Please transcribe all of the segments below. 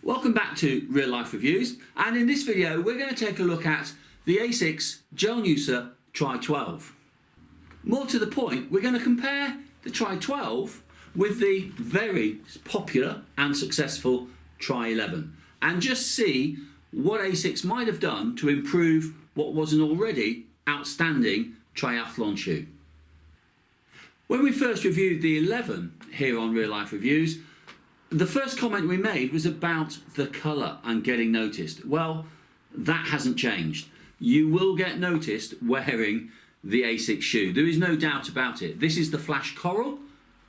Welcome back to Real Life Reviews, and in this video we're going to take a look at the Asics Gel Noosa Tri 12. More to the point, we're going to compare the Tri 12 with the very popular and successful Tri 11 and just see what Asics might have done to improve what was an already outstanding triathlon shoe. When we first reviewed the 11 here on Real Life Reviews, the first comment we made was about the colour and getting noticed. Well, that hasn't changed. You will get noticed wearing the Asics shoe. There is no doubt about it. This is the Flash Coral.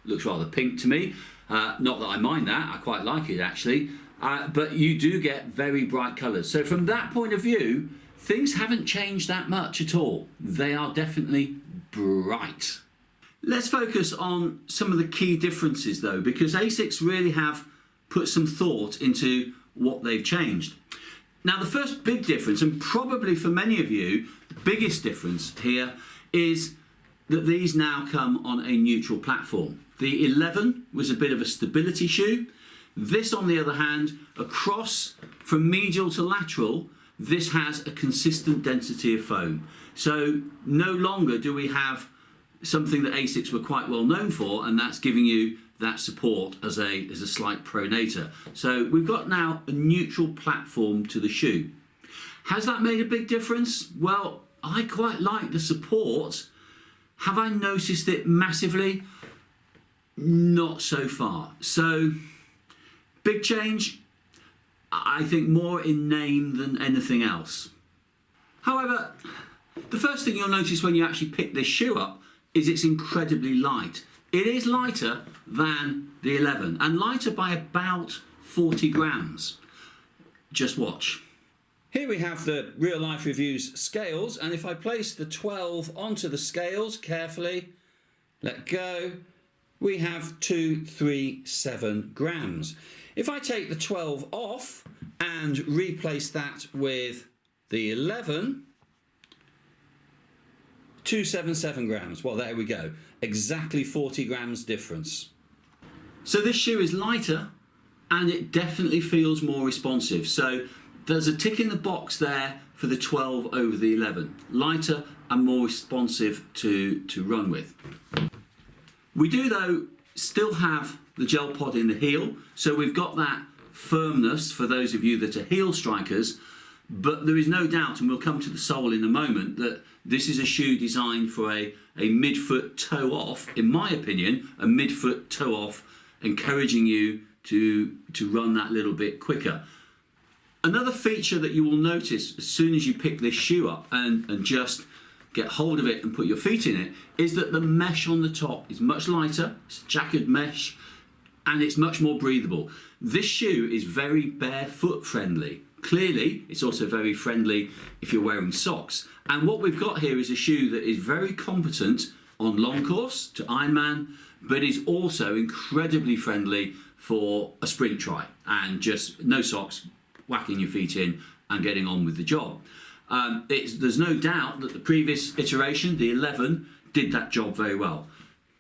Looks rather pink to me. Not that I mind that. I quite like it actually. But you do get very bright colours. So from that point of view, things haven't changed that much at all. They are definitely bright. Let's focus on some of the key differences though, because Asics really have put some thought into what they've changed. Now the first big difference, and probably for many of you, the biggest difference here is that these now come on a neutral platform. The 11 was a bit of a stability shoe. This on the other hand, across from medial to lateral, this has a consistent density of foam. So no longer do we have something that Asics were quite well known for, and that's giving you that support as a slight pronator. So we've got now a neutral platform to the shoe. Has that made a big difference? Well, I quite like the support. Have I noticed it massively? Not so far. So big change, I think more in name than anything else. However, the first thing you'll notice when you actually pick this shoe up is it's incredibly light. It is lighter than the 11 and lighter by about 40 grams. Just watch. Here we have the Real Life Reviews scales, and if I place the 12 onto the scales carefully, let go, we have 237 grams. If I take the 12 off and replace that with the 11, 277 grams. Well, there we go. Exactly 40 grams difference. So this shoe is lighter and it definitely feels more responsive. So there's a tick in the box there for the 12 over the 11. Lighter and more responsive to run with. We do though still have the gel pod in the heel. So we've got that firmness for those of you that are heel strikers. But there is no doubt, and we'll come to the sole in a moment, that this is a shoe designed for a mid-foot toe off, in my opinion, a mid-foot toe off, encouraging you to run that little bit quicker. Another feature that you will notice as soon as you pick this shoe up and just get hold of it and put your feet in it, is that the mesh on the top is much lighter, it's jackered mesh, and it's much more breathable. This shoe is very barefoot friendly. Clearly, it's also very friendly if you're wearing socks. And what we've got here is a shoe that is very competent on long course to Ironman, but is also incredibly friendly for a sprint try and just no socks, whacking your feet in and getting on with the job. There's no doubt that the previous iteration, the 11, did that job very well.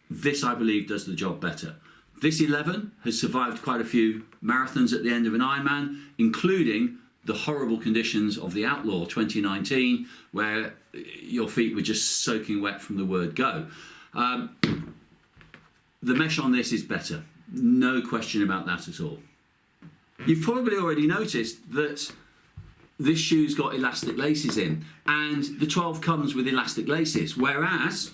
This, I believe, does the job better. This 11 has survived quite a few marathons at the end of an Ironman, including the horrible conditions of the Outlaw 2019, where your feet were just soaking wet from the word go. The mesh on this is better, no question about that at all. You've probably already noticed that this shoe's got elastic laces in, and the 12 comes with elastic laces, whereas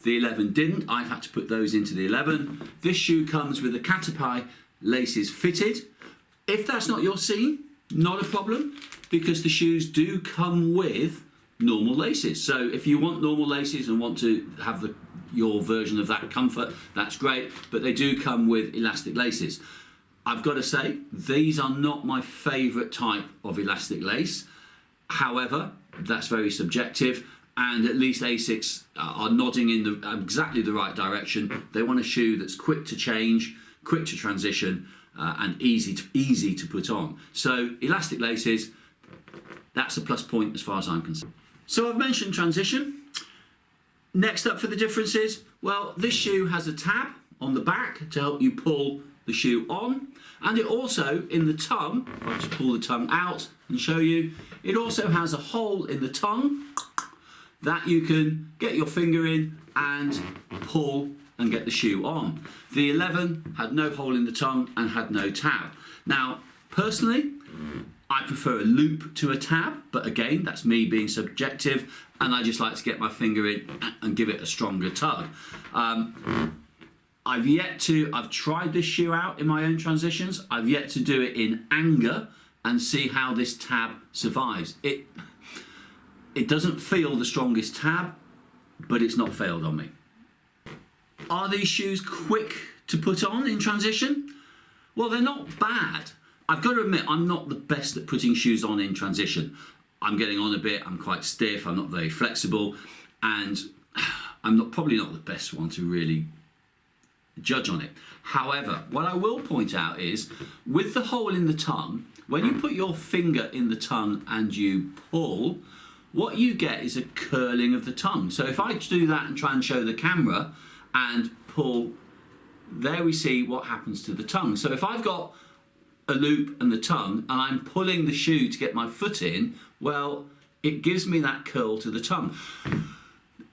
the 11 didn't. I've had to put those into the 11. This shoe comes with the Caterpie laces fitted. If that's not your scene, not a problem, because the shoes do come with normal laces. So if you want normal laces and want to have your version of that comfort, that's great, but they do come with elastic laces. I've got to say, these are not my favourite type of elastic lace. However, that's very subjective, and at least Asics are nodding in exactly the right direction. They want a shoe that's quick to change, quick to transition, and easy to put on. So elastic laces, that's a plus point as far as I'm concerned. So I've mentioned transition. Next up for the differences, well, this shoe has a tab on the back to help you pull the shoe on. And it also, in the tongue, if I just pull the tongue out and show you, it also has a hole in the tongue that you can get your finger in and pull and get the shoe on. The 11 had no hole in the tongue and had no tab. Now, personally, I prefer a loop to a tab, but again, that's me being subjective, and I just like to get my finger in and give it a stronger tug. I've tried this shoe out in my own transitions. I've yet to do it in anger and see how this tab survives. It doesn't feel the strongest tab, but it's not failed on me. Are these shoes quick to put on in transition? Well, they're not bad. I've got to admit, I'm not the best at putting shoes on in transition. I'm getting on a bit, I'm quite stiff, I'm not very flexible, and I'm probably not the best one to really judge on it. However, what I will point out is, with the hole in the tongue, when you put your finger in the tongue and you pull, what you get is a curling of the tongue. So if I do that and try and show the camera and pull, there we see what happens to the tongue. So if I've got a loop and the tongue and I'm pulling the shoe to get my foot in, well, it gives me that curl to the tongue.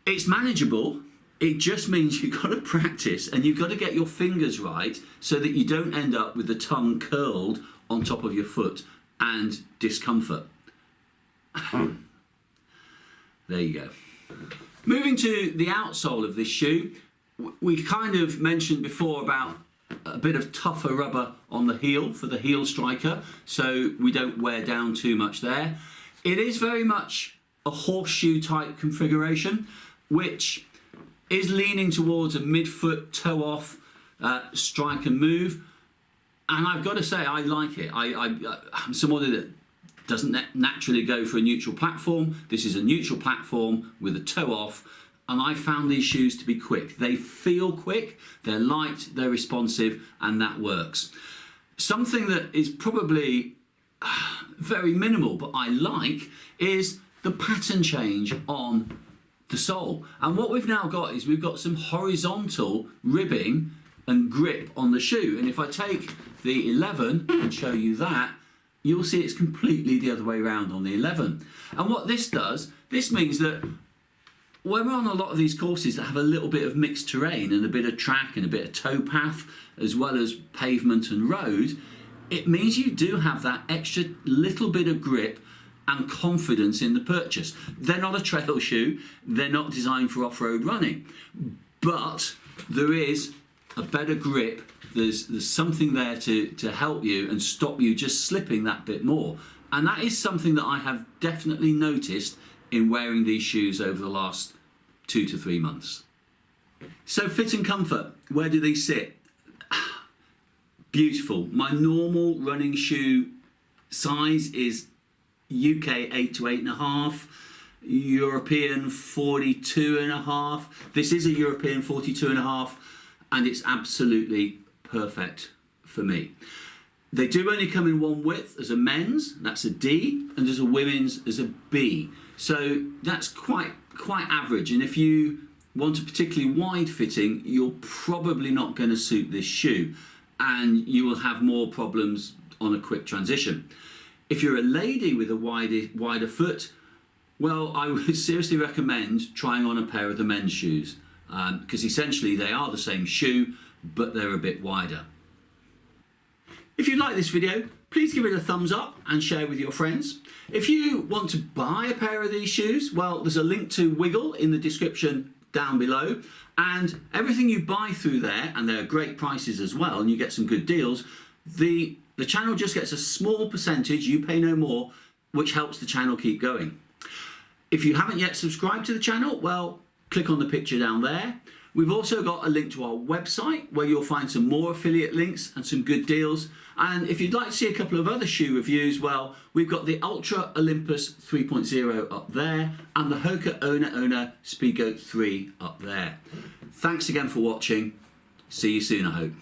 It's manageable. It just means you've got to practice and you've got to get your fingers right so that you don't end up with the tongue curled on top of your foot and discomfort. There you go. Moving to the outsole of this shoe, we kind of mentioned before about a bit of tougher rubber on the heel for the heel striker, so we don't wear down too much there. It is very much a horseshoe type configuration, which is leaning towards a midfoot toe off strike and move, and I've got to say I like it. I'm somebody that doesn't naturally go for a neutral platform. This is a neutral platform with a toe off, and I found these shoes to be quick. They feel quick, they're light, they're responsive, and that works. Something that is probably very minimal, but I like, is the pattern change on the sole. And what we've now got is we've got some horizontal ribbing and grip on the shoe. And if I take the 11 and show you that, you'll see it's completely the other way around on the 11. And what this does, this means that when we're on a lot of these courses that have a little bit of mixed terrain and a bit of track and a bit of towpath, as well as pavement and road, it means you do have that extra little bit of grip and confidence in the purchase. They're not a trail shoe, they're not designed for off-road running, but there is a better grip. There's something there to help you and stop you just slipping that bit more. And that is something that I have definitely noticed in wearing these shoes over the last 2 to 3 months. So fit and comfort, where do these sit? Beautiful. My normal running shoe size is UK 8 to 8.5, European 42.5. This is a European 42.5, and it's absolutely perfect for me. They do only come in one width. As a men's, that's a D, and as a women's, as a B. So that's quite average. And if you want a particularly wide fitting, you're probably not going to suit this shoe, and you will have more problems on a quick transition. If you're a lady with a wider foot, well, I would seriously recommend trying on a pair of the men's shoes, because essentially they are the same shoe, but they're a bit wider. If you like this video, please give it a thumbs up and share with your friends. If you want to buy a pair of these shoes, well, there's a link to Wiggle in the description down below, and everything you buy through there, and they're great prices as well, and you get some good deals, the channel just gets a small percentage, you pay no more, which helps the channel keep going. If you haven't yet subscribed to the channel, well, click on the picture down there. We've also got a link to our website where you'll find some more affiliate links and some good deals. And if you'd like to see a couple of other shoe reviews, well, we've got the Ultra Olympus 3.0 up there and the Hoka Ona Speedgoat 3 up there. Thanks again for watching. See you soon, I hope.